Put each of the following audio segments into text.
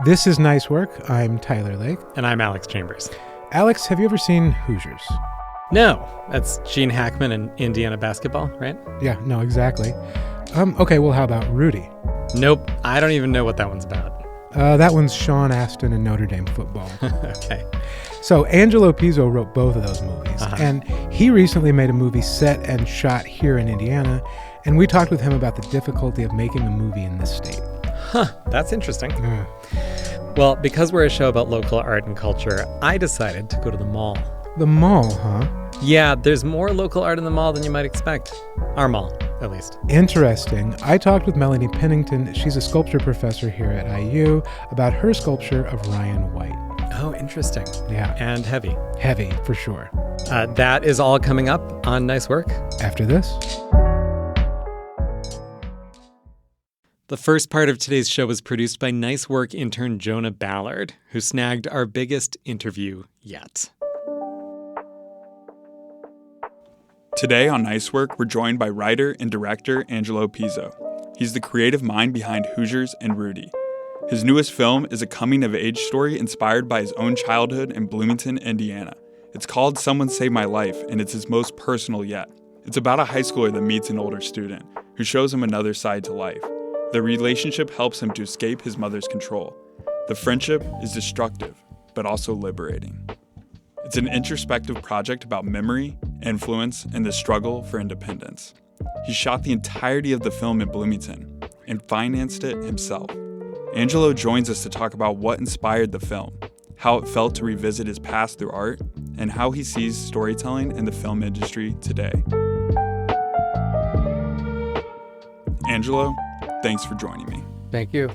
This is Nice Work. I'm Tyler Lake. And I'm Alex Chambers. Alex, have you ever seen Hoosiers? No, that's Gene Hackman and Indiana basketball, right? Yeah, no, exactly. Okay, well, how about Rudy? Nope, I don't even know what that one's about. That one's Sean Astin and Notre Dame football. Okay. So Angelo Pizzo wrote both of those movies, and he recently made a movie set and shot here in Indiana, and we talked with him about the difficulty of making a movie in this state. Huh, that's interesting. Well, because we're a show about local art and culture, I decided to go to the mall. The mall, huh? Yeah, there's more local art in the mall than you might expect. Our mall, at least. Interesting. I talked with Melanie Pennington. She's a sculpture professor here at IU about her sculpture of Ryan White. Oh, interesting. Yeah. And heavy. Heavy, for sure. That is all coming up on Nice Work. After this. The first part of today's show was produced by Nice Work intern Jonah Ballard, who snagged our biggest interview yet. Today on Nice Work, we're joined by writer and director Angelo Pizzo. He's the creative mind behind Hoosiers and Rudy. His newest film is a coming-of-age story inspired by his own childhood in Bloomington, Indiana. It's called Someone Saved My Life, and it's his most personal yet. It's about a high schooler that meets an older student who shows him another side to life. The relationship helps him to escape his mother's control. The friendship is destructive, but also liberating. It's an introspective project about memory, influence, and the struggle for independence. He shot the entirety of the film in Bloomington and financed it himself. Angelo joins us to talk about what inspired the film, how it felt to revisit his past through art, and how he sees storytelling in the film industry today. Angelo, thanks for joining me. Thank you.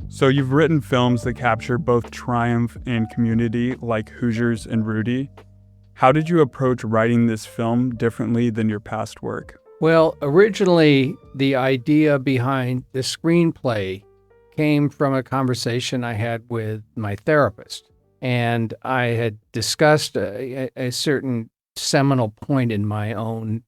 So you've written films that capture both triumph and community, like Hoosiers and Rudy. How did you approach writing this film differently than your past work? Well, originally, the idea behind the screenplay came from a conversation I had with my therapist. And I had discussed a certain seminal point in my own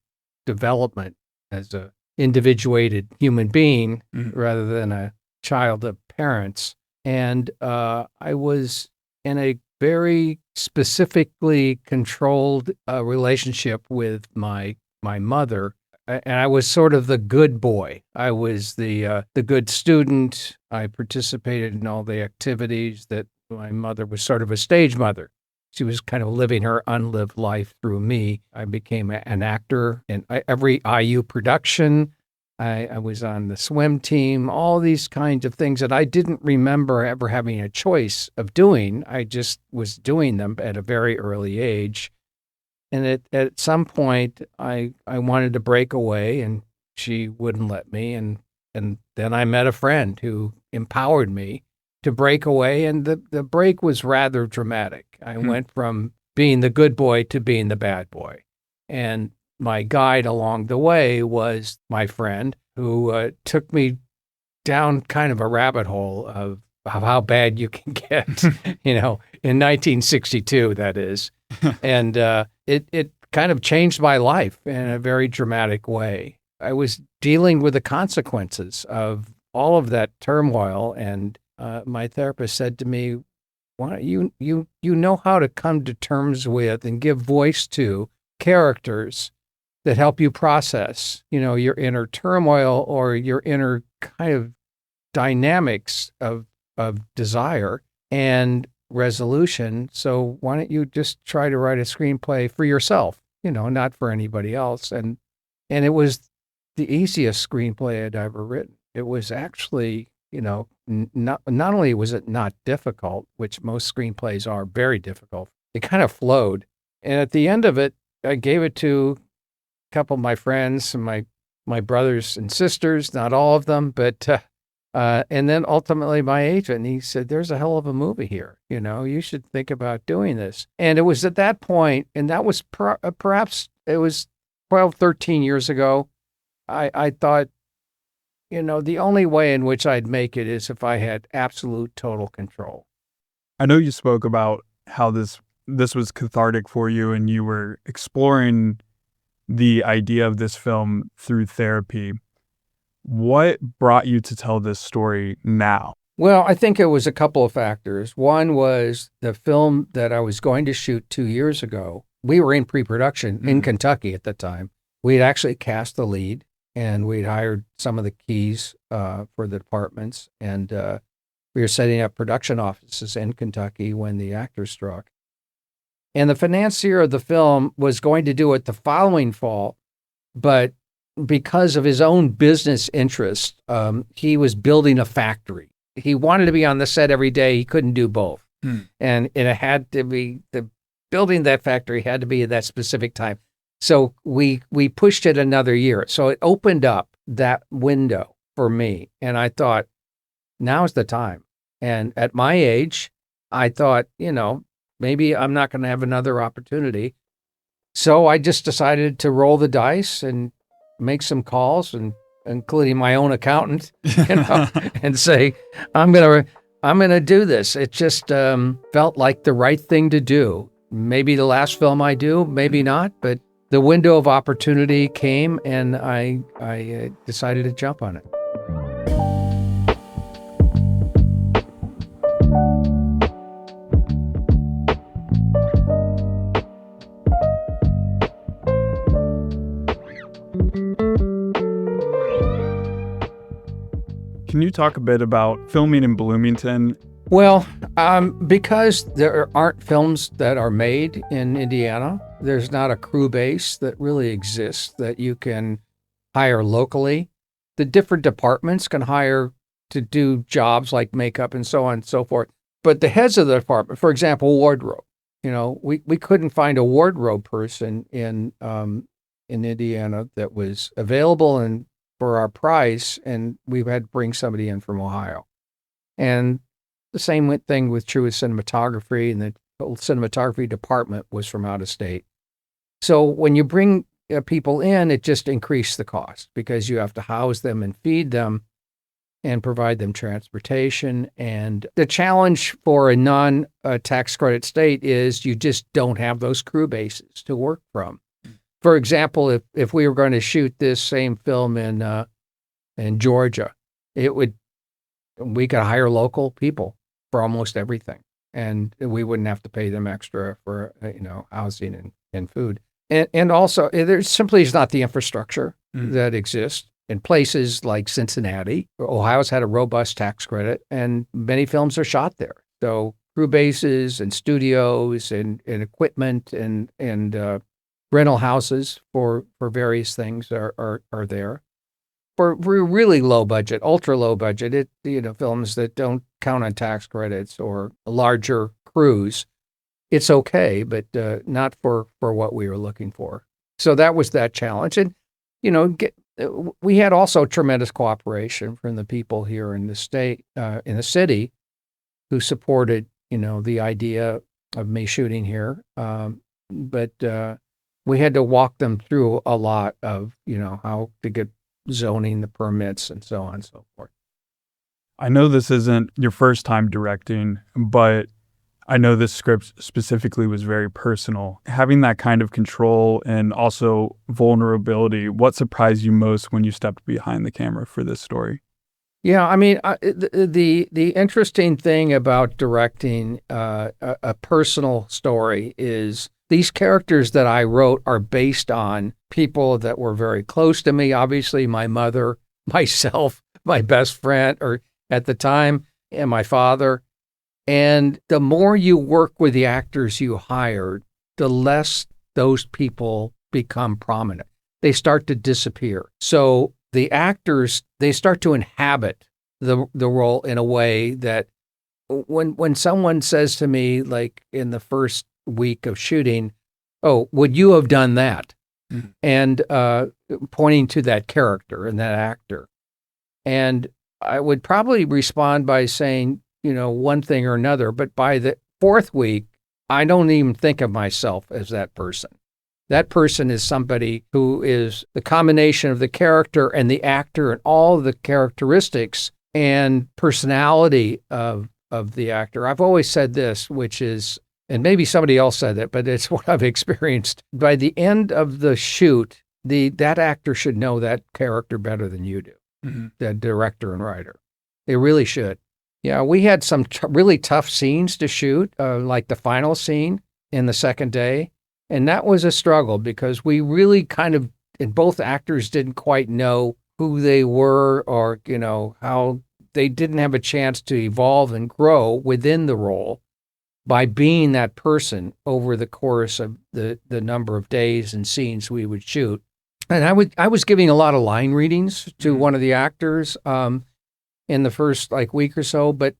development as a individuated human being rather than a child of parents. And I was in a very specifically controlled relationship with my mother. And I was sort of the good boy. I was the good student. I participated in all the activities that my mother was sort of a stage mother. She was kind of living her unlived life through me. I became an actor in every IU production. I was on the swim team, all these kinds of things that I didn't remember ever having a choice of doing. I just was doing them at a very early age. And at some point, I wanted to break away, and she wouldn't let me. And then I met a friend who empowered me to break away, and the break was rather dramatic. I went from being the good boy to being the bad boy. And my guide along the way was my friend who took me down kind of a rabbit hole of how bad you can get, in 1962, that is. And it kind of changed my life in a very dramatic way. I was dealing with the consequences of all of that turmoil, and my therapist said to me, "Why you know how to come to terms with and give voice to characters that help you process, your inner turmoil or your inner kind of dynamics of desire and resolution. So why don't you just try to write a screenplay for yourself, not for anybody else?" And it was the easiest screenplay I'd ever written. It was actually, not only was it not difficult, which most screenplays are very difficult, it kind of flowed. And at the end of it, I gave it to a couple of my friends and my brothers and sisters, not all of them, but and then ultimately my agent, he said, "There's a hell of a movie here. You should think about doing this." And it was at that point, and that was perhaps it was 12, 13 years ago, I thought, the only way in which I'd make it is if I had absolute total control. I know you spoke about how this was cathartic for you and you were exploring the idea of this film through therapy. What brought you to tell this story now? Well, I think it was a couple of factors. One was the film that I was going to shoot 2 years ago. We were in pre-production in Kentucky at the time. We'd actually cast the lead, and we'd hired some of the keys for the departments, and we were setting up production offices in Kentucky when the actor struck. And the financier of the film was going to do it the following fall, but because of his own business interest, he was building a factory. He wanted to be on the set every day. He couldn't do both. And it had to be, the building that factory had to be at that specific time. So we pushed it another year. So it opened up that window for me. And I thought, now's the time. And at my age, I thought, maybe I'm not going to have another opportunity. So I just decided to roll the dice and make some calls, and including my own accountant, and say, I'm gonna do this. It just felt like the right thing to do. Maybe the last film I do, maybe not, but the window of opportunity came, and I decided to jump on it. Can you talk a bit about filming in Bloomington? Well, because there aren't films that are made in Indiana, there's not a crew base that really exists that you can hire locally. The different departments can hire to do jobs like makeup and so on and so forth. But the heads of the department, for example, wardrobe, we couldn't find a wardrobe person in Indiana that was available and for our price, and we had to bring somebody in from Ohio. And the same thing was true with cinematography, and the whole cinematography department was from out of state. So when you bring people in, it just increased the cost because you have to house them and feed them and provide them transportation. And the challenge for a non-tax credit state is you just don't have those crew bases to work from. For example, if we were going to shoot this same film in Georgia, we could hire local people for almost everything, and we wouldn't have to pay them extra for housing and food. And also, there simply is not the infrastructure that exists in places like Cincinnati. Ohio's had a robust tax credit, and many films are shot there. So crew bases and studios and equipment and rental houses for various things are there. For really low budget, ultra low budget, films that don't count on tax credits or larger crews, it's okay, but not for what we were looking for. So that was that challenge. And, we had also tremendous cooperation from the people here in the state, in the city, who supported, the idea of me shooting here. But we had to walk them through a lot of, how to get zoning, the permits, and so on and so forth. I know this isn't your first time directing, but I know this script specifically was very personal. Having that kind of control and also vulnerability, what surprised you most when you stepped behind the camera for this story? Yeah, I mean, the interesting thing about directing a personal story is these characters that I wrote are based on people that were very close to me. Obviously, my mother, myself, my best friend, or at the time, and my father. And the more you work with the actors you hired, the less those people become prominent. They start to disappear. So the actors, they start to inhabit the role in a way that when someone says to me, like in the first week of shooting, "Oh, would you have done that?" Mm-hmm. And pointing to that character and that actor. And I would probably respond by saying, one thing or another, but by the fourth week, I don't even think of myself as that person. That person is somebody who is the combination of the character and the actor and all the characteristics and personality of the actor. I've always said this, which is, and maybe somebody else said it, but it's what I've experienced. By the end of the shoot, that actor should know that character better than you do, mm-hmm. The director and writer. They really should. Yeah, we had some really tough scenes to shoot, like the final scene in the second day. And that was a struggle because we really and both actors didn't quite know who they were or, how they didn't have a chance to evolve and grow within the role by being that person over the course of the number of days and scenes we would shoot. And I was giving a lot of line readings to one of the actors in the first week or so, but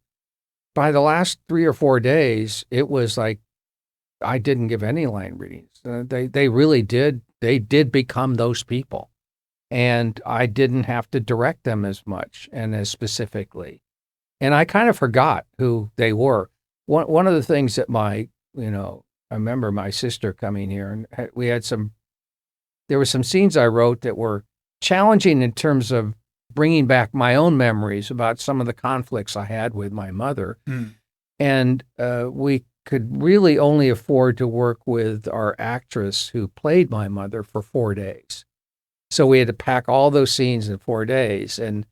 by the last 3 or 4 days, it was like I didn't give any line readings. They really did. They did become those people, and I didn't have to direct them as much and as specifically. And I kind of forgot who they were. One of the things that I remember my sister coming here, and there were some scenes I wrote that were challenging in terms of bringing back my own memories about some of the conflicts I had with my mother. And we could really only afford to work with our actress who played my mother for 4 days. So we had to pack all those scenes in 4 days. And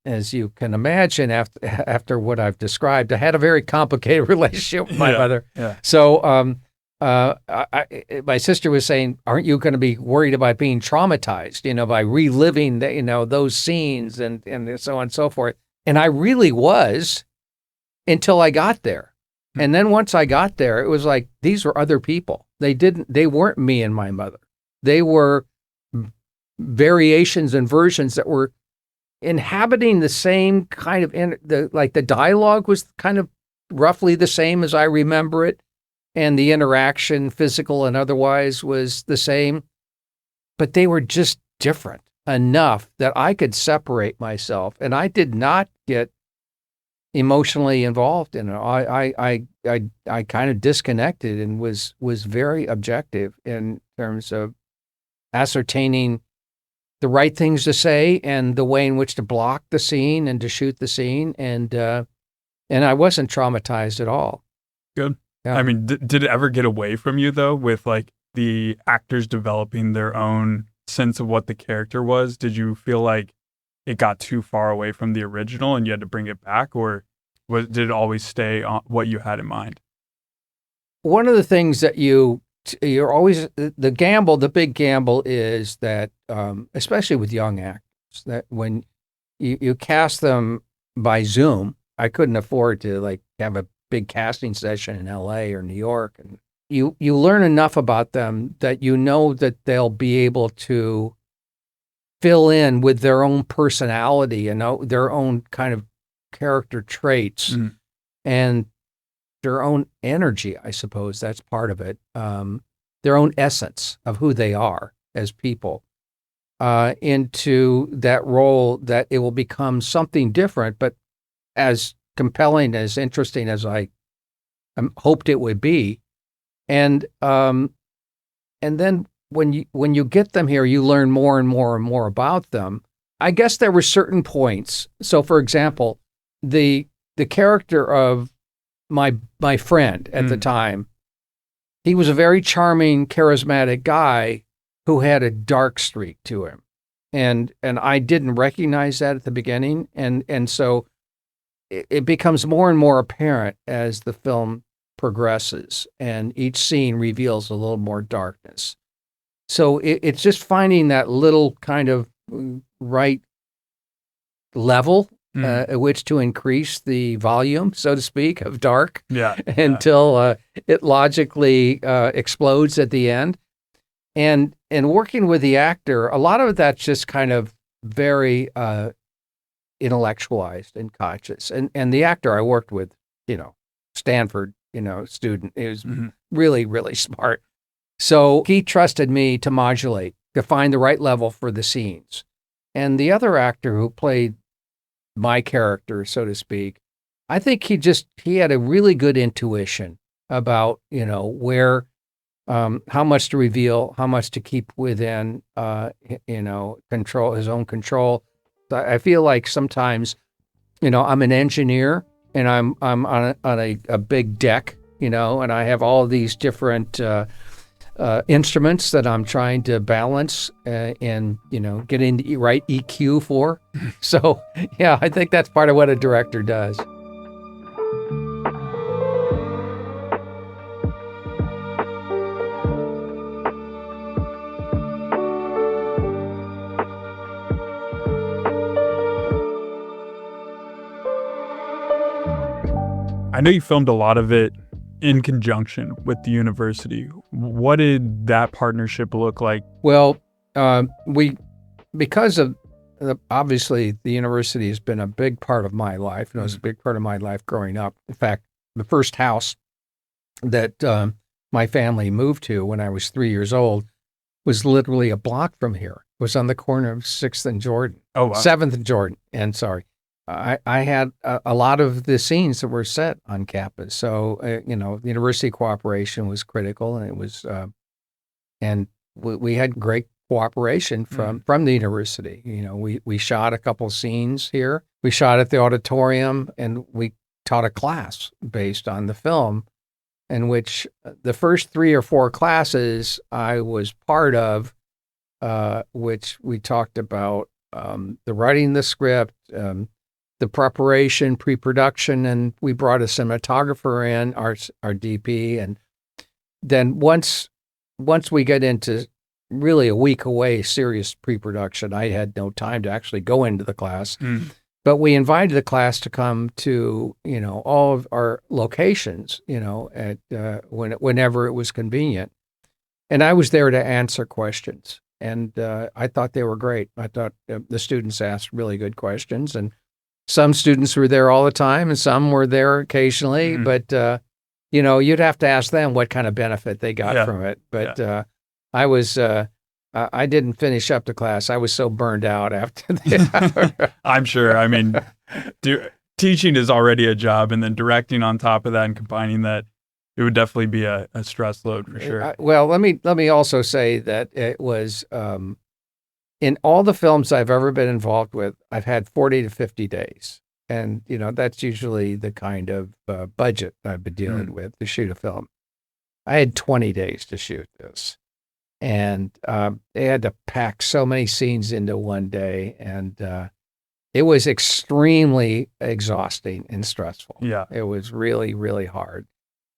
as you can imagine, after what I've described, I had a very complicated relationship with my mother. Yeah. So my sister was saying, aren't you going to be worried about being traumatized, by reliving those scenes and so on and so forth? And I really was until I got there. And then once I got there, it was like, these were other people. They weren't me and my mother. They were variations and versions that were inhabiting the same kind of, the dialogue was kind of roughly the same as I remember it. And the interaction, physical and otherwise, was the same, but they were just different enough that I could separate myself, and I did not get emotionally involved in it. I kind of disconnected and was very objective in terms of ascertaining the right things to say and the way in which to block the scene and to shoot the scene, and I wasn't traumatized at all. Good. Yeah. I mean, did it ever get away from you, though, with the actors developing their own sense of what the character was? Did you feel like it got too far away from the original and you had to bring it back, or did it always stay on what you had in mind? One of the things that you're always, the big gamble is that, especially with young actors, that when you cast them by Zoom, I couldn't afford to have a big casting session in LA or New York, and you learn enough about them that that they'll be able to fill in with their own personality and their own kind of character traits and their own energy. I suppose that's part of it. Their own essence of who they are as people into that role, that it will become something different, but as compelling, as interesting as I hoped it would be. And then when you get them here, you learn more and more and more about them. I guess there were certain points. So, for example, the character of my friend at the time, he was a very charming, charismatic guy who had a dark streak to him, and I didn't recognize that at the beginning, and so it becomes more and more apparent as the film progresses, and each scene reveals a little more darkness. So it's just finding that little kind of right level at which to increase the volume, so to speak, of dark until it logically explodes at the end. And working with the actor, a lot of that's just kind of very intellectualized and conscious. And the actor I worked with, Stanford, student, he was really, really smart. So he trusted me to modulate, to find the right level for the scenes. And the other actor who played my character, so to speak, I think he had a really good intuition about, where, how much to reveal, how much to keep within, control, his own control. I feel like sometimes, I'm an engineer and I'm on a big deck, and I have all of these different instruments that I'm trying to balance and get into the right EQ for. So yeah, I think that's part of what a director does. I know you filmed a lot of it in conjunction with the university. What did that partnership look like? Well, because of obviously the university has been a big part of my life, and it was a big part of my life growing up. In fact, the first house that my family moved to when I was 3 years old was literally a block from here. It was on the corner of 6th and Jordan. Oh, wow. 7th and Jordan. And sorry. I had a lot of the scenes that were set on campus. So, the university cooperation was critical, and it was, and we had great cooperation from the university. We shot a couple scenes here. We shot at the auditorium, and we taught a class based on the film, in which the first 3 or 4 classes I was part of, which we talked about the writing the script, the preparation, pre-production, and we brought a cinematographer in, our DP, and then once we get into really a week away serious pre-production, I had no time to actually go into the class, but we invited the class to come to all of our locations, at whenever it was convenient, and I was there to answer questions, and I thought they were great. I thought the students asked really good questions, and some students were there all the time and some were there occasionally, but, you'd have to ask them what kind of benefit they got from it. But I didn't finish up the class. I was so burned out after that. I'm sure. I mean, teaching is already a job, and then directing on top of that and combining that, it would definitely be a stress load for sure. Well, let me also say that it was... in all the films I've ever been involved with, I've had 40 to 50 days. And, that's usually the kind of budget I've been dealing with to shoot a film. I had 20 days to shoot this. And they had to pack so many scenes into one day. And it was extremely exhausting and stressful. Yeah. It was really, really hard.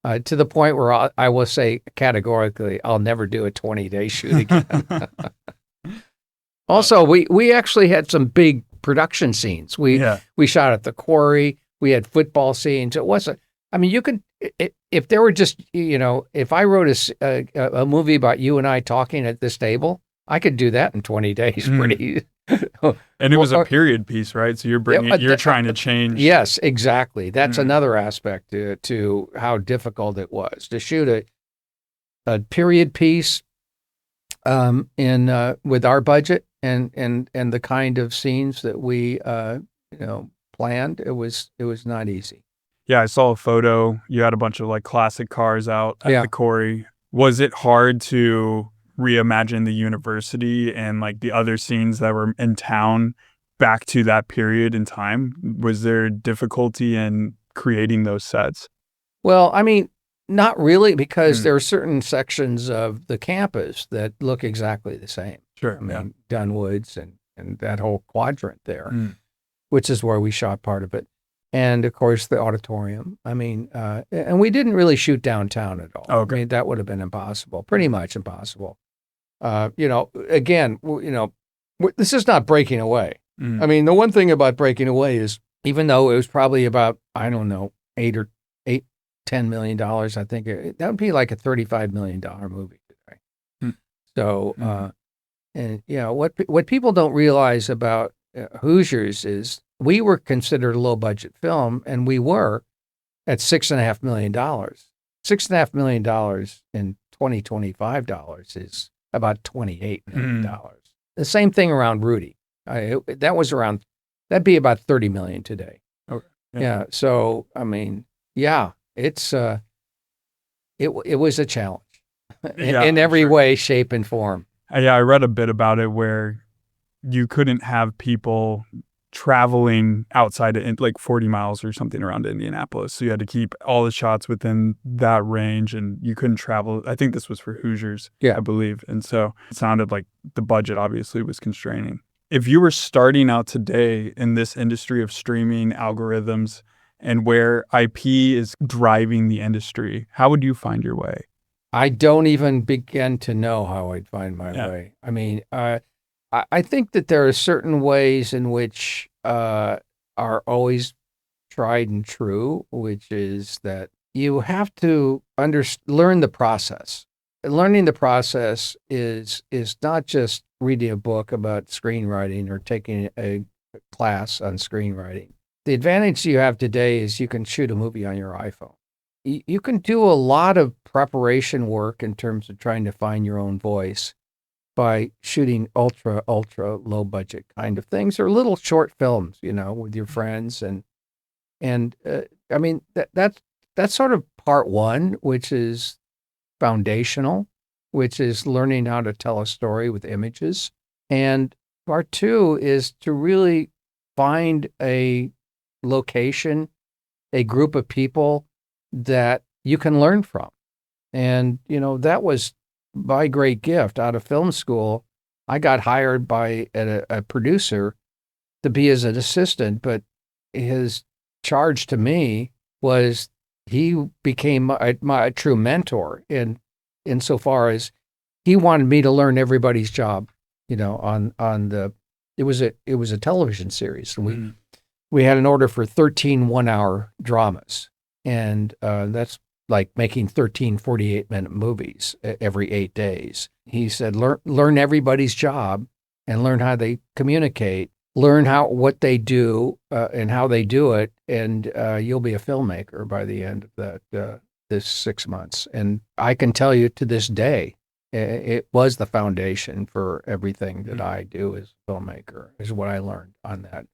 To the point where I will say categorically, I'll never do a 20-day shoot again. Also, we actually had some big production scenes. We shot at the quarry. We had football scenes. It wasn't. I mean, you could if there were just if I wrote a movie about you and I talking at this table, I could do that in 20 days pretty. And it was a period piece, right? So you're trying to change. Yes, exactly. That's another aspect to how difficult it was to shoot a period piece with our budget. And the kind of scenes that we planned, it was not easy. Yeah, I saw a photo. You had a bunch of classic cars out at the quarry. Was it hard to reimagine the university and the other scenes that were in town back to that period in time? Was there difficulty in creating those sets? Well, I mean, not really, because there are certain sections of the campus that look exactly the same. Sure. I mean, Dunwoods and that whole quadrant there, which is where we shot part of it. And of course, the auditorium. I mean, and we didn't really shoot downtown at all. Okay. I mean, that would have been impossible, pretty much impossible. Again, this is not breaking away. I mean, the one thing about breaking away is, even though it was probably about, I don't know, $10 million, I think that would be like a $35 million movie today. So, and what people don't realize about Hoosiers is we were considered a low budget film, and we were at $6.5 million. $6.5 million in 2025 dollars is about $28 million. The same thing around Rudy. That'd be about $30 million today. Okay. Yeah. So I mean, it's it was a challenge in every way, shape, and form. Yeah, I read a bit about it where you couldn't have people traveling outside of like 40 miles or something around Indianapolis. So you had to keep all the shots within that range, and you couldn't travel. I think this was for Hoosiers, I believe. And so it sounded like the budget obviously was constraining. If you were starting out today in this industry of streaming algorithms and where IP is driving the industry, how would you find your way? I don't even begin to know how I'd find my way. I mean, I think that there are certain ways in which are always tried and true, which is that you have to learn the process. Learning the process is not just reading a book about screenwriting or taking a class on screenwriting. The advantage you have today is you can shoot a movie on your iPhone. You can do a lot of preparation work in terms of trying to find your own voice by shooting ultra low budget kind of things or little short films, with your friends. And I mean, that's sort of part one, which is foundational, which is learning how to tell a story with images. And part two is to really find a location, a group of people that you can learn from. And, that was my great gift out of film school. I got hired by a producer to be as an assistant, but his charge to me was he became my true mentor insofar as he wanted me to learn everybody's job, it was a television series. And we had an order for 13 one-hour dramas. And that's like making 13 48-minute movies every 8 days. He said, learn everybody's job and learn how they communicate, learn what they do and how they do it, and you'll be a filmmaker by the end of this 6 months. And I can tell you to this day, it was the foundation for everything that I do as a filmmaker, is what I learned on that.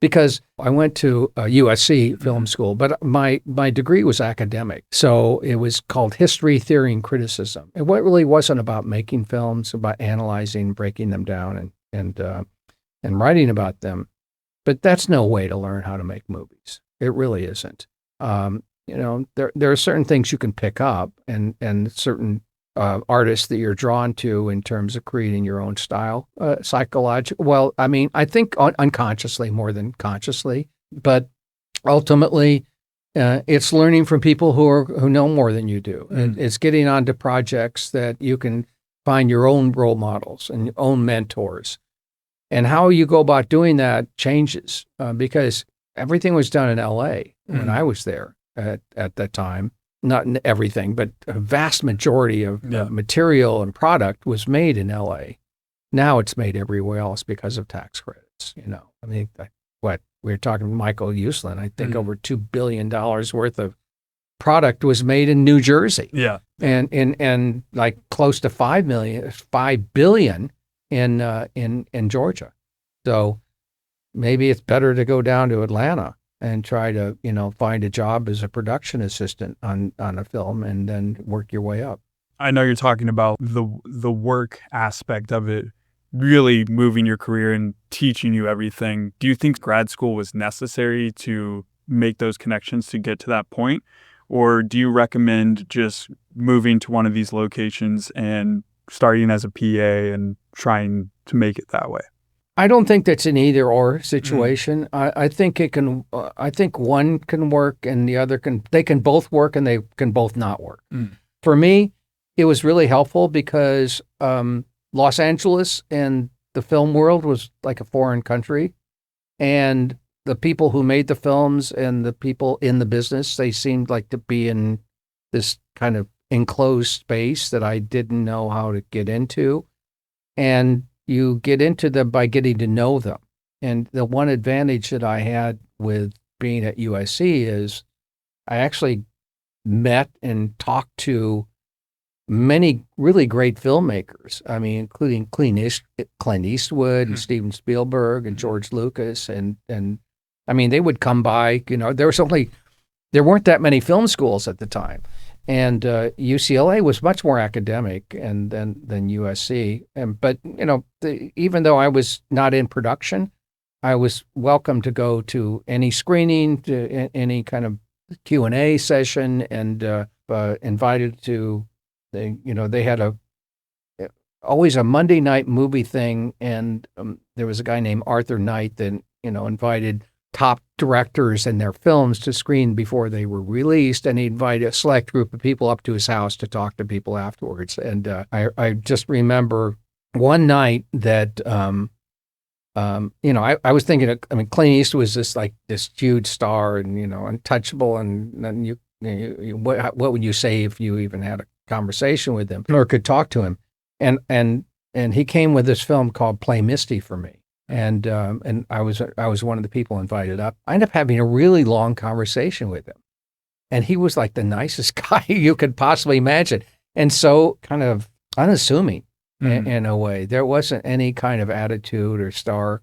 Because I went to USC film school, but my degree was academic. So it was called History, Theory, and Criticism. It really wasn't about making films, about analyzing, breaking them down, and writing about them. But that's no way to learn how to make movies. It really isn't. There are certain things you can pick up and certain artists that you're drawn to in terms of creating your own style, psychological. Well, I mean, I think unconsciously more than consciously, but ultimately, it's learning from people who know more than you do. It's getting onto projects that you can find your own role models and your own mentors, and how you go about doing that changes because everything was done in L.A. when I was there at that time. Not in everything, but a vast majority of material and product was made in L.A. Now it's made everywhere else because of tax credits. I mean, we were talking to Michael Uslan. I think over $2 billion worth of product was made in New Jersey. Yeah, and like close to $5 billion in Georgia. So maybe it's better to go down to Atlanta and try to, find a job as a production assistant on a film and then work your way up. I know you're talking about the work aspect of it, really moving your career and teaching you everything. Do you think grad school was necessary to make those connections to get to that point? Or do you recommend just moving to one of these locations and starting as a PA and trying to make it that way? I don't think that's an either or situation. I think it can. I think one can work and the other can. They can both work and they can both not work. For me, it was really helpful because Los Angeles and the film world was like a foreign country, and the people who made the films and the people in the business, they seemed like to be in this kind of enclosed space that I didn't know how to get into, and you get into them by getting to know them. And the one advantage that I had with being at USC is I actually met and talked to many really great filmmakers. I mean, including Clint Eastwood and Steven Spielberg and George Lucas. And I mean, they would come by, there weren't that many film schools at the time. And UCLA was much more academic than USC. But even though I was not in production, I was welcome to go to any screening, to any kind of Q&A session, and invited to. They had always a Monday night movie thing, and there was a guy named Arthur Knight that invited top directors and their films to screen before they were released, and he invited a select group of people up to his house to talk to people afterwards. And I just remember one night that I was thinking of, Clint Eastwood was this huge star and untouchable, and what would you say if you even had a conversation with him or could talk to him? And he came with this film called Play Misty for me. And I was one of the people invited up. I ended up having a really long conversation with him, and he was like the nicest guy you could possibly imagine, and so kind of unassuming in a way. There wasn't any kind of attitude or star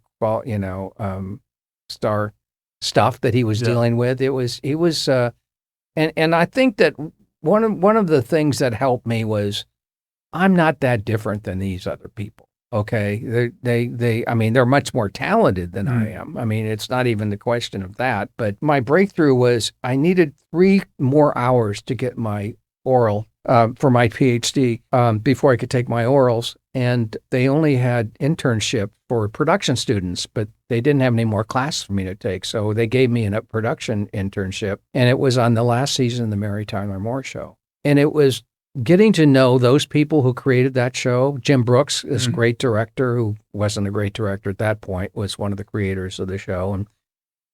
stuff that he was dealing with. He was, and I think that one of the things that helped me was I'm not that different than these other people. Okay. They're much more talented than I am. It's not even the question of that, but my breakthrough was I needed 3 more hours to get my oral, for my PhD, before I could take my orals. And they only had internship for production students, but they didn't have any more classes for me to take. So they gave me a production internship, and it was on the last season of the Mary Tyler Moore Show. And it was getting to know those people who created that show. Jim Brooks, this great director who wasn't a great director at that point, was one of the creators of the show.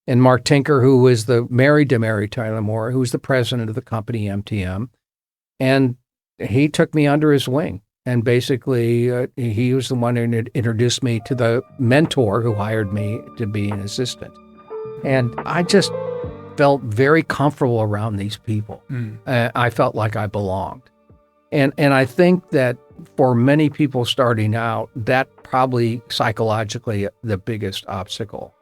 And Mark Tinker, who was married to Mary Tyler Moore, who was the president of the company MTM. And he took me under his wing. And basically, he was the one who introduced me to the mentor who hired me to be an assistant. And I just felt very comfortable around these people. I felt like I belonged. And I think that for many people starting out, that probably psychologically the biggest obstacle.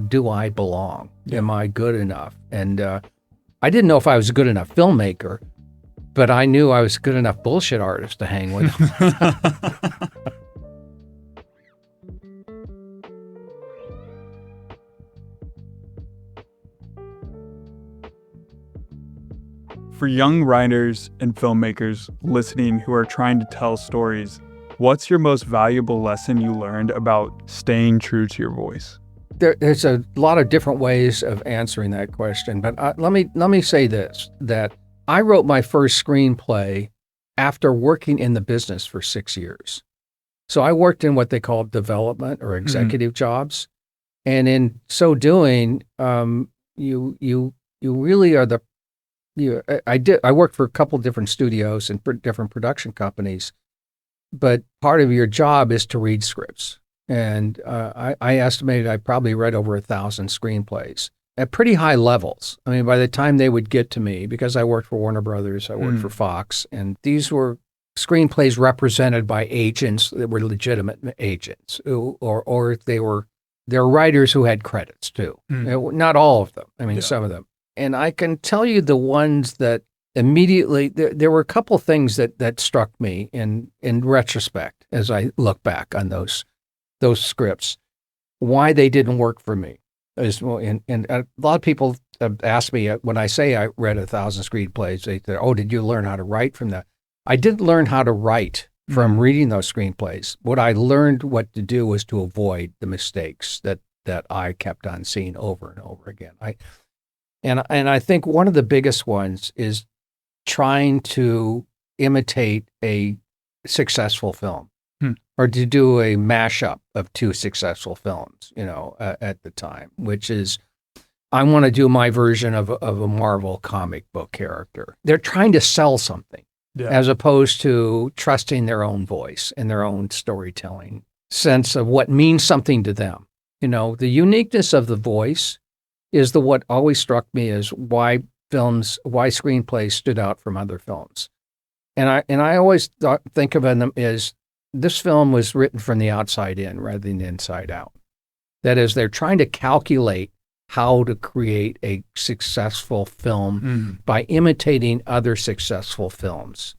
Do I belong? Am I good enough? And I didn't know if I was a good enough filmmaker, but I knew I was a good enough bullshit artist to hang with. For young writers and filmmakers listening who are trying to tell stories, what's your most valuable lesson you learned about staying true to your voice? There's a lot of different ways of answering that question, but let me say this, that I wrote my first screenplay after working in the business for 6 years. So I worked in what they call development or executive jobs. And in so doing, you really are I worked for a couple different studios and different production companies, but part of your job is to read scripts. And I estimated I probably read over 1,000 screenplays at pretty high levels. By the time they would get to me, because I worked for Warner Brothers, I worked for Fox, and these were screenplays represented by agents that were legitimate agents, or they're writers who had credits too. Not all of them. Some of them. And I can tell you the ones that immediately, there were a couple things that struck me in retrospect as I look back on those scripts, why they didn't work for me. And a lot of people have asked me, when I say I read 1,000 screenplays, they say, oh, did you learn how to write from that? I didn't learn how to write from reading those screenplays. What I learned what to do was to avoid the mistakes that I kept on seeing over and over again. And I think one of the biggest ones is trying to imitate a successful film or to do a mashup of 2 successful films, at the time, which is, I want to do my version of a Marvel comic book character. They're trying to sell something as opposed to trusting their own voice and their own storytelling sense of what means something to them. The uniqueness of the voice is what always struck me as why screenplays stood out from other films. And I always think of them as, this film was written from the outside in rather than inside out. That is, they're trying to calculate how to create a successful film by imitating other successful films.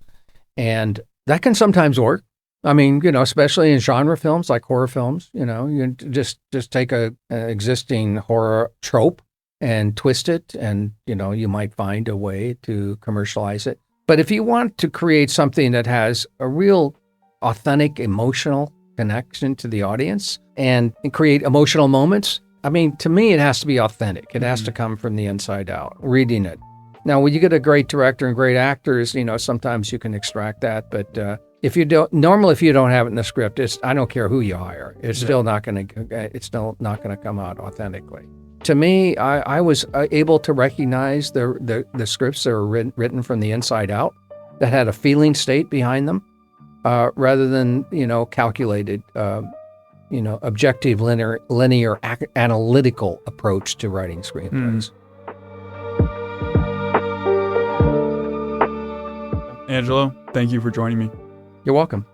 And that can sometimes work. I mean, especially in genre films like horror films, you just take an existing horror trope and twist it, and you might find a way to commercialize it. But if you want to create something that has a real authentic emotional connection to the audience and create emotional moments, I mean, to me, it has to be authentic. It has to come from the inside out, reading it. Now, when you get a great director and great actors, sometimes you can extract that. But if you don't have it in the script, I don't care who you hire. It's still not going to come out authentically. To me, I was able to recognize the scripts that were written from the inside out, that had a feeling state behind them, rather than calculated, objective, linear, analytical approach to writing screenplays. Angelo, thank you for joining me. You're welcome.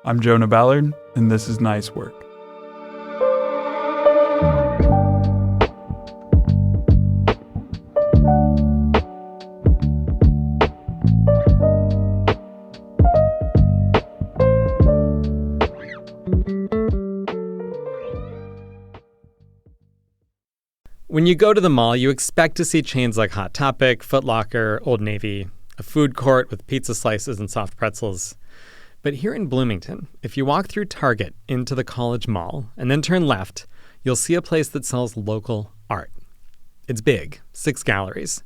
I'm Jonah Ballard, and this is Nice Work. When you go to the mall, you expect to see chains like Hot Topic, Foot Locker, Old Navy, a food court with pizza slices and soft pretzels. But here in Bloomington, if you walk through Target into the College Mall and then turn left, you'll see a place that sells local art. It's big, 6 galleries.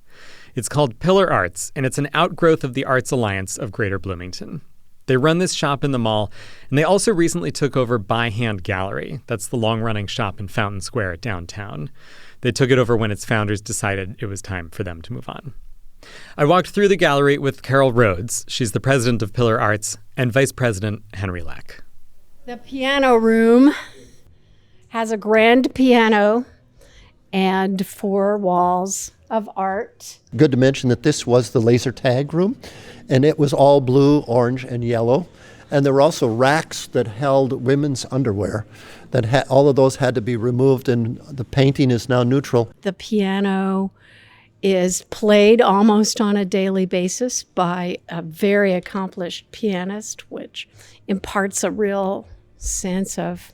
It's called Pillar Arts, and it's an outgrowth of the Arts Alliance of Greater Bloomington. They run this shop in the mall, and they also recently took over By Hand Gallery. That's the long-running shop in Fountain Square downtown. They took it over when its founders decided it was time for them to move on. I walked through the gallery with Carol Rhodes. She's the president of Pillar Arts, and Vice President Henry Leck. The piano room has a grand piano and 4 walls of art. Good to mention that this was the laser tag room, and it was all blue, orange, and yellow. And there were also racks that held women's underwear. All of those had to be removed, and the painting is now neutral. The piano is played almost on a daily basis by a very accomplished pianist, which imparts a real sense of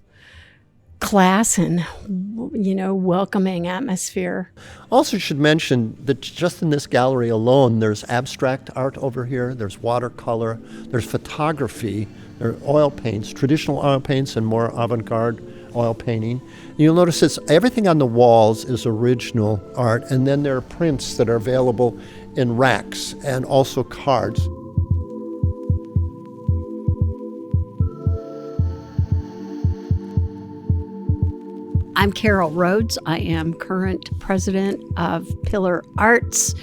class and, welcoming atmosphere. Also should mention that just in this gallery alone, there's abstract art over here, there's watercolor, there's photography, there are oil paints, traditional oil paints and more avant-garde oil painting. And you'll notice everything on the walls is original art, and then there are prints that are available in racks and also cards. I'm Carol Rhodes. I am current president of Pillar Arts.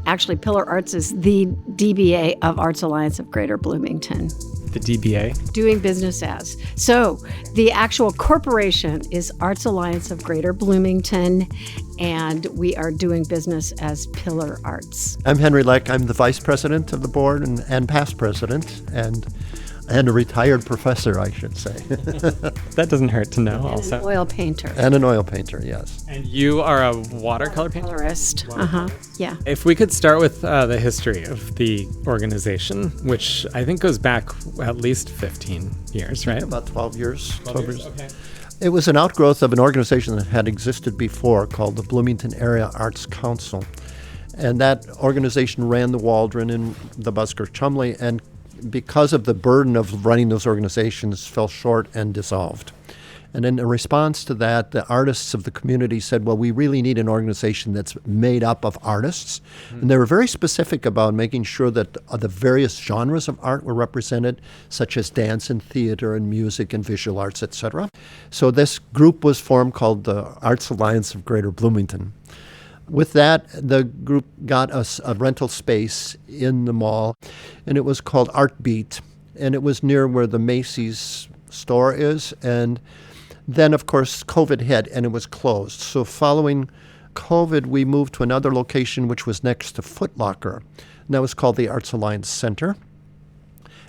Actually, Pillar Arts is the DBA of Arts Alliance of Greater Bloomington. The DBA? Doing business as. So the actual corporation is Arts Alliance of Greater Bloomington, and we are doing business as Pillar Arts. I'm Henry Leck. I'm the vice president of the board and past president, and a retired professor, I should say. That doesn't hurt to know, also. An oil painter. And an oil painter, yes. And you are a watercolor painter? Colorist. Yeah. If we could start with the history of the organization, which I think goes back at least 15 years, right? About 12 years. 12 years. Okay. It was an outgrowth of an organization that had existed before called the Bloomington Area Arts Council. And that organization ran the Waldron and the Busker Chumley, and because of the burden of running those organizations, fell short and dissolved. And in response to that, the artists of the community said, well, we really need an organization that's made up of artists. Mm-hmm. And they were very specific about making sure that the various genres of art were represented, such as dance and theater and music and visual arts, etc. So this group was formed called the Arts Alliance of Greater Bloomington. With that, the group got us a rental space in the mall, and it was called Art Beat, and it was near where the Macy's store is. And then, of course, COVID hit, and it was closed. So following COVID, we moved to another location, which was next to Foot Locker, and that was called the Arts Alliance Center.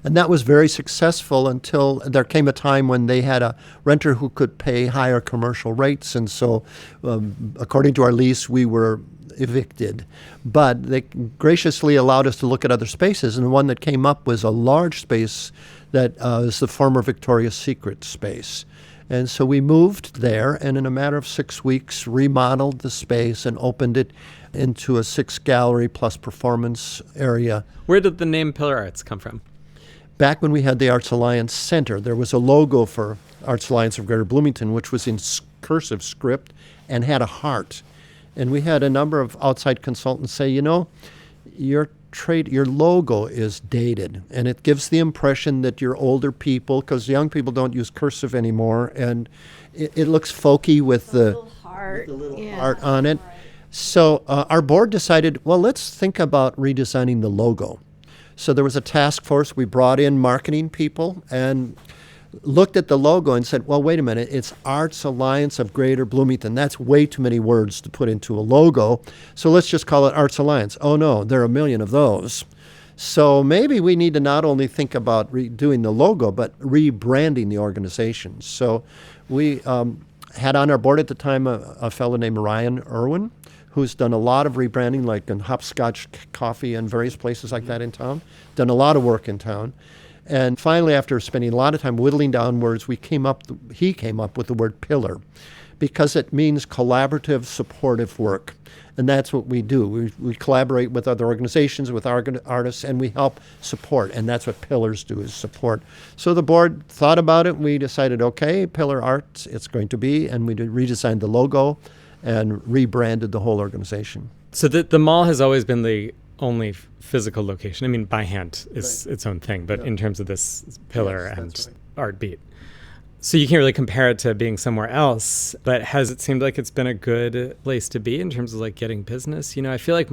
And that was very successful until there came a time when they had a renter who could pay higher commercial rates. And so, according to our lease, we were evicted. But they graciously allowed us to look at other spaces. And the one that came up was a large space that is the former Victoria's Secret space. And so we moved there, and in a matter of 6 weeks, remodeled the space and opened it into a 6-gallery plus performance area. Where did the name Pillar Arts come from? Back when we had the Arts Alliance Center, there was a logo for Arts Alliance of Greater Bloomington, which was in cursive script and had a heart. And we had a number of outside consultants say, your logo is dated, and it gives the impression that you're older people, because young people don't use cursive anymore, and it looks folky with the little heart on it. So our board decided, well, let's think about redesigning the logo. So there was a task force. We brought in marketing people and looked at the logo and said, well, wait a minute, it's Arts Alliance of Greater Bloomington. That's way too many words to put into a logo. So let's just call it Arts Alliance. Oh, no, there are a million of those. So maybe we need to not only think about redoing the logo, but rebranding the organization. So we had on our board at the time a fellow named Ryan Irwin, who's done a lot of rebranding, like in Hopscotch Coffee and various places like that in town, done a lot of work in town. And finally, after spending a lot of time whittling down words, he came up with the word pillar, because it means collaborative, supportive work. And that's what we do. We collaborate with other organizations, with artists, and we help support. And that's what pillars do, is support. So the board thought about it, and we decided, okay, Pillar Arts it's going to be, and we redesigned the logo and rebranded the whole organization. So the mall has always been the only physical location. I mean, by hand is its own thing, but in terms of this pillar and art beat. So you can't really compare it to being somewhere else, but has it seemed like it's been a good place to be in terms of like getting business? I feel like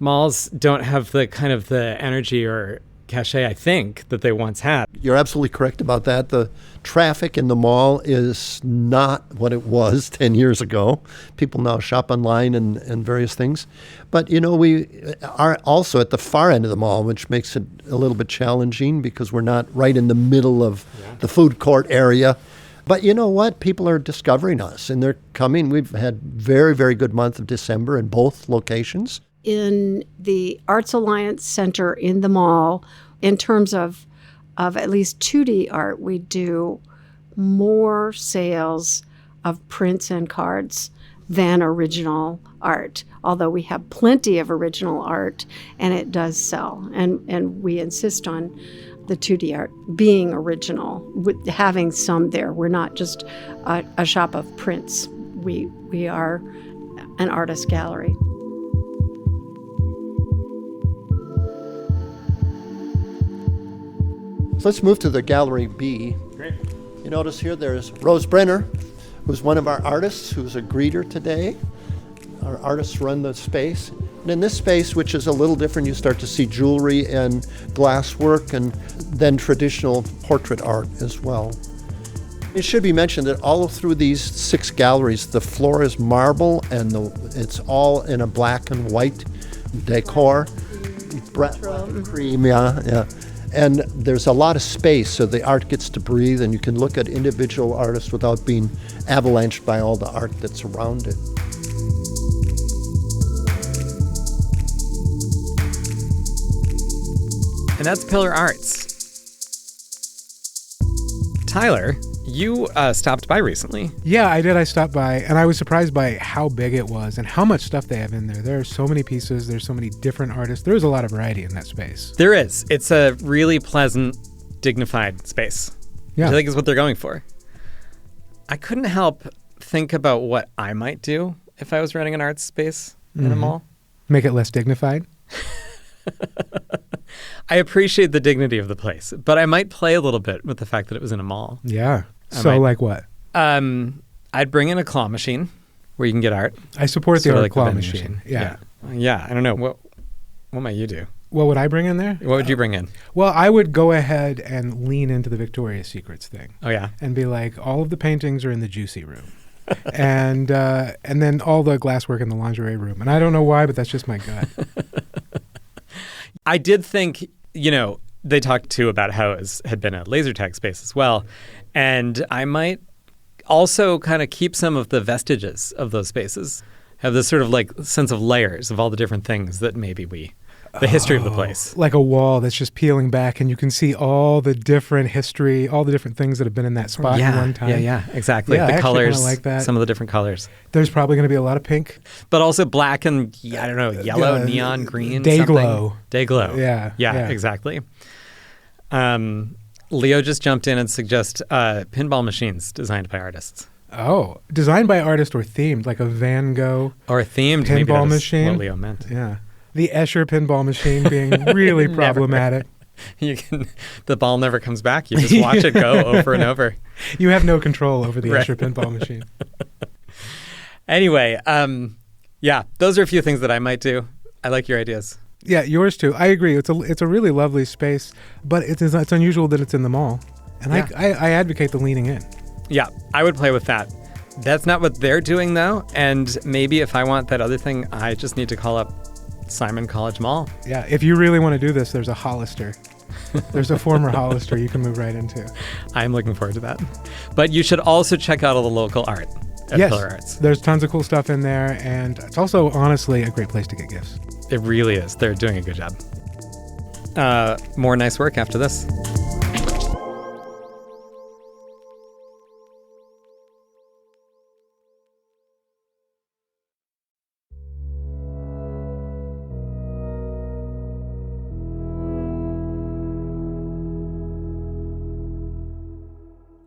malls don't have the kind of the energy or cachet, I think, that they once had. You're absolutely correct about that. The traffic in the mall is not what it was 10 years ago. People now shop online and various things. But, we are also at the far end of the mall, which makes it a little bit challenging because we're not right in the middle of the food court area. But you know what? People are discovering us, and they're coming. We've had very, very good month of December in both locations. In the Arts Alliance Center in the mall, in terms of at least 2D art, we do more sales of prints and cards than original art, although we have plenty of original art, and it does sell. And we insist on the 2D art being original, with having some there. We're not just a shop of prints. We are an artist gallery. So let's move to the Gallery B. Great. You notice here there's Rose Brenner, who's one of our artists, who's a greeter today. Our artists run the space. And in this space, which is a little different, you start to see jewelry and glass work and then traditional portrait art as well. It should be mentioned that all through these 6 galleries, the floor is marble and it's all in a black and white decor. Black and cream, yeah. And there's a lot of space, so the art gets to breathe, and you can look at individual artists without being avalanched by all the art that's around it. And that's Pillar Arts. Tyler, you stopped by recently. Yeah, I did. I stopped by, and I was surprised by how big it was and how much stuff they have in there. There are so many pieces. There's so many different artists. There's a lot of variety in that space. There is. It's a really pleasant, dignified space. Yeah. Which I think is what they're going for. I couldn't help think about what I might do if I was running an art space in a mall. Make it less dignified? I appreciate the dignity of the place, but I might play a little bit with the fact that it was in a mall. Yeah. So like what? I'd bring in a claw machine where you can get art. I support the Sort of art like the claw vending machine. Yeah. Yeah. I don't know. What might you do? What would I bring in there? What would you bring in? Well, I would go ahead and lean into the Victoria's Secrets thing. Oh, yeah? And be like, all of the paintings are in the juicy room. and then all the glasswork in the lingerie room. And I don't know why, but that's just my gut. I did think, they talked too about how it had been a laser tag space as well. And I might also kind of keep some of the vestiges of those spaces, have this sort of like sense of layers of all the different things that maybe we the history of the place. Like a wall that's just peeling back, and you can see all the different history, all the different things that have been in that spot at one time. Yeah, exactly. Yeah, the I actually colors, kinda like that. some of the different colors. There's probably going to be a lot of pink. But also black and, I don't know, yellow, neon, green, day something. glow. Day glow. Yeah. Exactly. Leo just jumped in and suggested pinball machines designed by artists. Oh, designed by artist or themed, like a Van Gogh Or themed, maybe pinball that was machine. what Leo meant. Yeah. The Escher pinball machine being really problematic. The ball never comes back. You just watch it go over and over. You have no control over the Right. Escher pinball machine. Anyway, those are a few things that I might do. I like your ideas. Yeah, yours too. I agree. It's a really lovely space, but it's unusual that it's in the mall. And Yeah. I advocate the leaning in. Yeah, I would play with that. That's not what they're doing, though. And maybe if I want that other thing, I just need to call up Simon College Mall. Yeah, if you really want to do this, there's a Hollister. There's a former Hollister you can move right into. I'm looking forward to that. But you should also check out all the local art at Yes, Pillar Arts. there's tons of cool stuff in there, and it's also, honestly, a great place to get gifts. It really is. They're doing a good job. More nice work after this.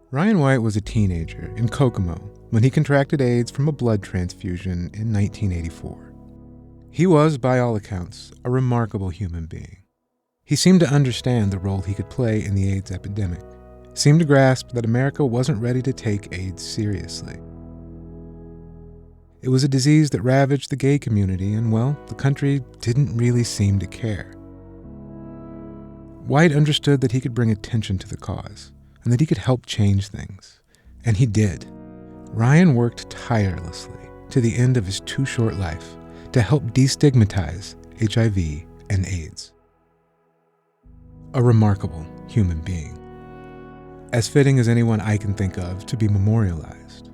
Ryan White was a teenager in Kokomo when he contracted AIDS from a blood transfusion in 1984. He was, by all accounts, a remarkable human being. He seemed to understand the role he could play in the AIDS epidemic, seemed to grasp that America wasn't ready to take AIDS seriously. It was a disease that ravaged the gay community, and, well, the country didn't really seem to care. White understood that he could bring attention to the cause, and that he could help change things. And he did. Ryan worked tirelessly to the end of his too short life to help destigmatize HIV and AIDS. A remarkable human being. As fitting as anyone I can think of to be memorialized.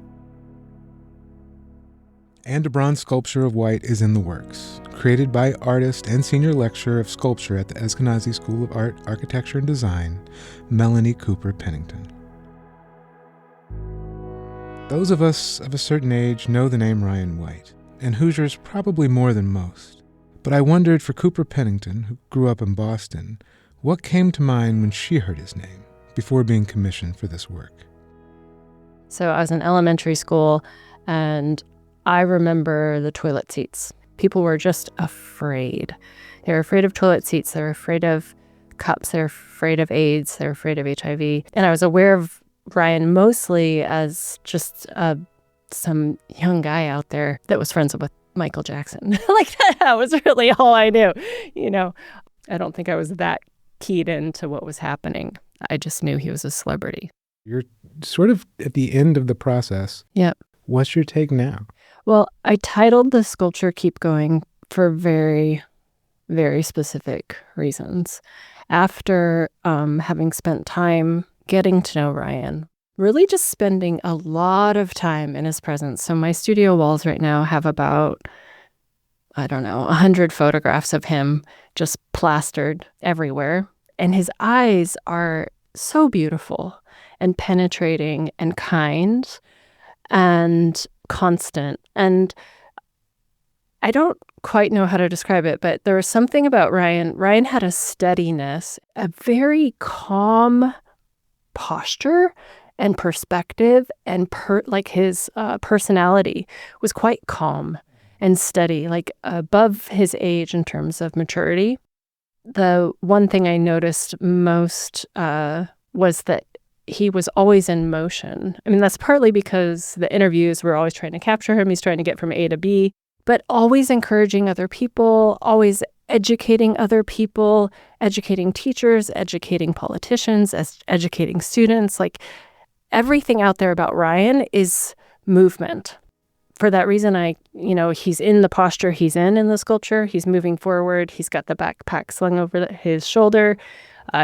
And a bronze sculpture of White is in the works, created by artist and senior lecturer of sculpture at the Eskenazi School of Art, Architecture, and Design, Melanie Cooper Pennington. Those of us of a certain age know the name Ryan White, and Hoosiers probably more than most. But I wondered for Cooper Pennington, who grew up in Boston, what came to mind when she heard his name before being commissioned for this work. So I was in elementary school, and I remember the toilet seats. People were just afraid. They were afraid of toilet seats. They were afraid of cups. They were afraid of AIDS. They were afraid of HIV. And I was aware of Ryan mostly as just some young guy out there that was friends with Michael Jackson. Like that was really all I knew. You know, I don't think I was that keyed into what was happening. I just knew he was a celebrity. You're sort of at the end of the process. Yep. What's your take now? Well, I titled the sculpture Keep Going for very, very specific reasons. After having spent time getting to know Ryan, really just spending a lot of time in his presence. So my studio walls right now have about, 100 photographs of him just plastered everywhere. And his eyes are so beautiful and penetrating and kind and constant. And I don't quite know how to describe it, but there was something about Ryan. Ryan had a steadiness, a very calm posture and perspective, and his personality was quite calm and steady, like above his age in terms of maturity. The one thing I noticed most was that he was always in motion. I mean, that's partly because the interviews were always trying to capture him. He's trying to get from A to B, but always encouraging other people, always educating other people, educating teachers, educating politicians, educating students. Like everything out there about Ryan is movement. For that reason, he's in the posture he's in the sculpture. He's moving forward. He's got the backpack slung over his shoulder.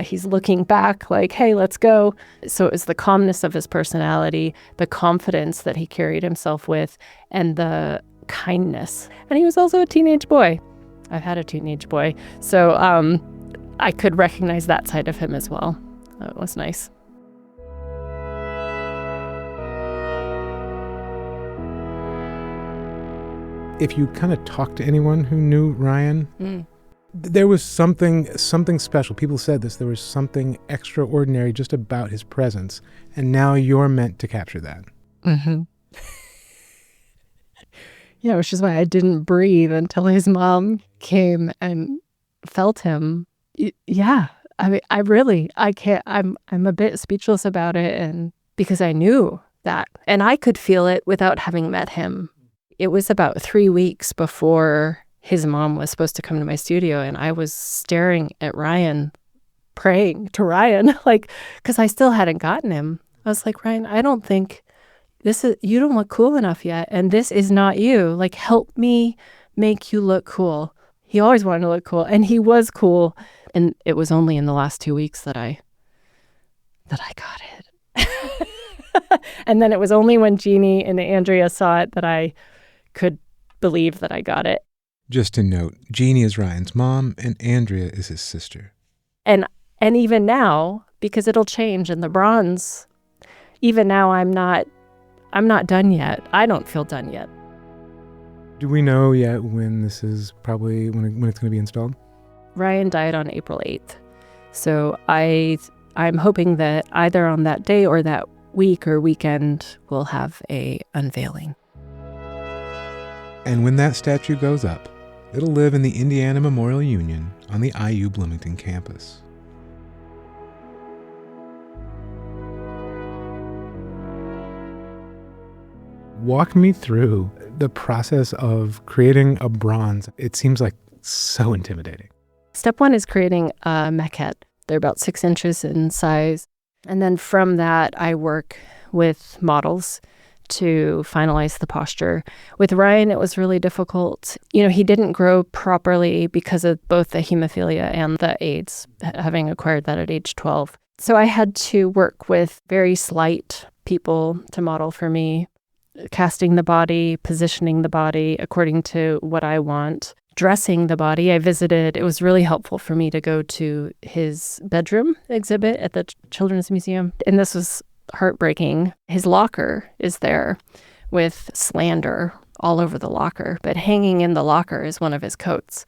He's looking back like, hey, let's go. So it was the calmness of his personality, the confidence that he carried himself with, and the kindness. And he was also a teenage boy. I've had a teenage boy. So I could recognize that side of him as well. It was nice. If you kind of talk to anyone who knew Ryan, there was something special. People said this. There was something extraordinary just about his presence. And now you're meant to capture that. Mm-hmm. Yeah, which is why I didn't breathe until his mom came and felt him. Yeah, I mean, I can't, I'm a bit speechless about it, and because I knew that, and I could feel it without having met him. It was about 3 weeks before his mom was supposed to come to my studio, and I was staring at Ryan, praying to Ryan, like, because I still hadn't gotten him. I was like, Ryan, I don't think you don't look cool enough yet, and this is not you. Like, help me make you look cool. He always wanted to look cool, and he was cool. And it was only in the last 2 weeks that I got it. And then it was only when Jeannie and Andrea saw it that I could believe that I got it. Just to note, Jeannie is Ryan's mom and Andrea is his sister. And even now, because it'll change in the bronze, even now I'm not done yet. I don't feel done yet. Do we know yet when this is probably when it's going to be installed? Ryan died on April 8th. So I'm hoping that either on that day or that week or weekend we'll have a unveiling. And when that statue goes up, it'll live in the Indiana Memorial Union on the IU Bloomington campus. Walk me through the process of creating a bronze. It seems like so intimidating. Step one is creating a maquette. They're about 6 inches in size. And then from that, I work with models to finalize the posture. With Ryan, it was really difficult. You know, he didn't grow properly because of both the hemophilia and the AIDS, having acquired that at age 12. So I had to work with very slight people to model for me, casting the body, positioning the body according to what I want, dressing the body. It was really helpful for me to go to his bedroom exhibit at the Children's Museum. And this was heartbreaking. His locker is there with slander all over the locker, but hanging in the locker is one of his coats.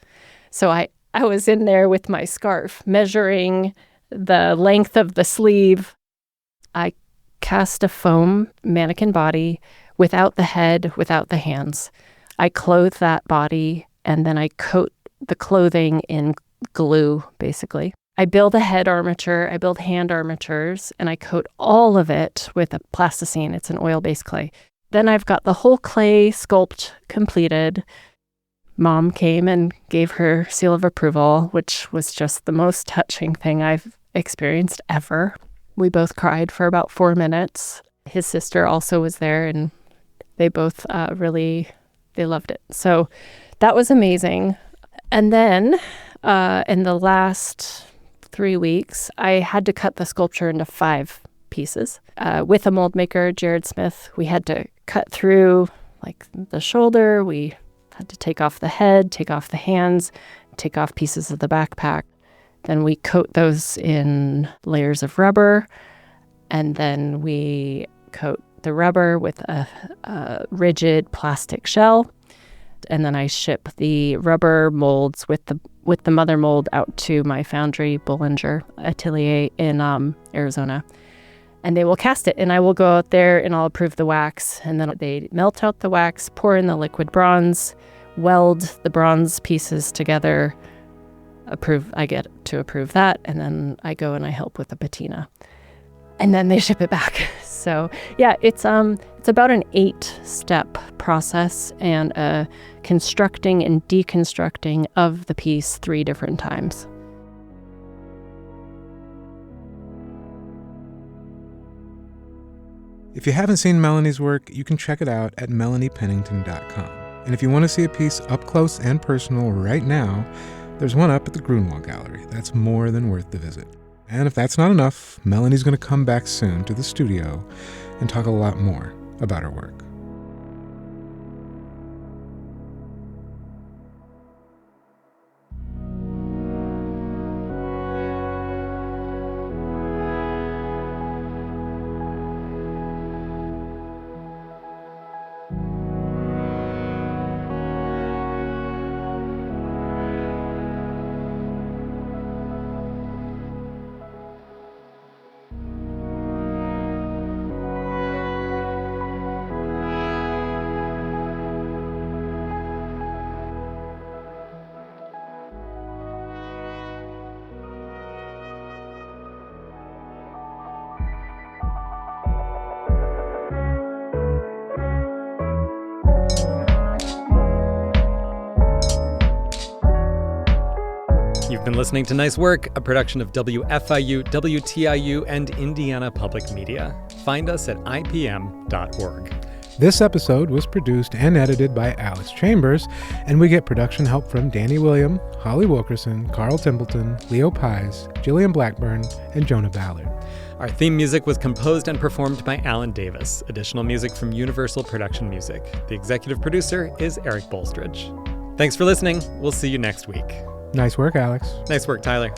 So I was in there with my scarf, measuring the length of the sleeve. I cast a foam mannequin body without the head, without the hands. I clothe that body, and then I coat the clothing in glue, basically. I build a head armature, I build hand armatures, and I coat all of it with a plasticine. It's an oil-based clay. Then I've got the whole clay sculpt completed. Mom came and gave her seal of approval, which was just the most touching thing I've experienced ever. We both cried for about 4 minutes. His sister also was there, and they both they loved it. So that was amazing. And then in the last 3 weeks, I had to cut the sculpture into 5 pieces. With a mold maker, Jared Smith, we had to cut through like the shoulder. We had to take off the head, take off the hands, take off pieces of the backpack. Then we coat those in layers of rubber, and then we coat the rubber with a rigid plastic shell. And then I ship the rubber molds with the mother mold out to my foundry, Bollinger Atelier in Arizona. And they will cast it, and I will go out there and I'll approve the wax. And then they melt out the wax, pour in the liquid bronze, weld the bronze pieces together, I get to approve that, and then I go and I help with the patina. And then they ship it back. So yeah, it's about an 8-step process and a constructing and deconstructing of the piece 3 different times. If you haven't seen Melanie's work, you can check it out at melaniepennington.com. And if you want to see a piece up close and personal right now, there's one up at the Grunewald Gallery. That's more than worth the visit. And if that's not enough, Melanie's going to come back soon to the studio and talk a lot more about her work. You've been listening to Nice Work, a production of WFIU, WTIU, and Indiana Public Media. Find us at ipm.org. This episode was produced and edited by Alex Chambers, and we get production help from Danny William, Holly Wilkerson, Carl Templeton, Leo Pies, Jillian Blackburn, and Jonah Ballard. Our theme music was composed and performed by Alan Davis. Additional music from Universal Production Music. The executive producer is Eric Bolstridge. Thanks for listening. We'll see you next week. Nice work, Alex. Nice work, Tyler.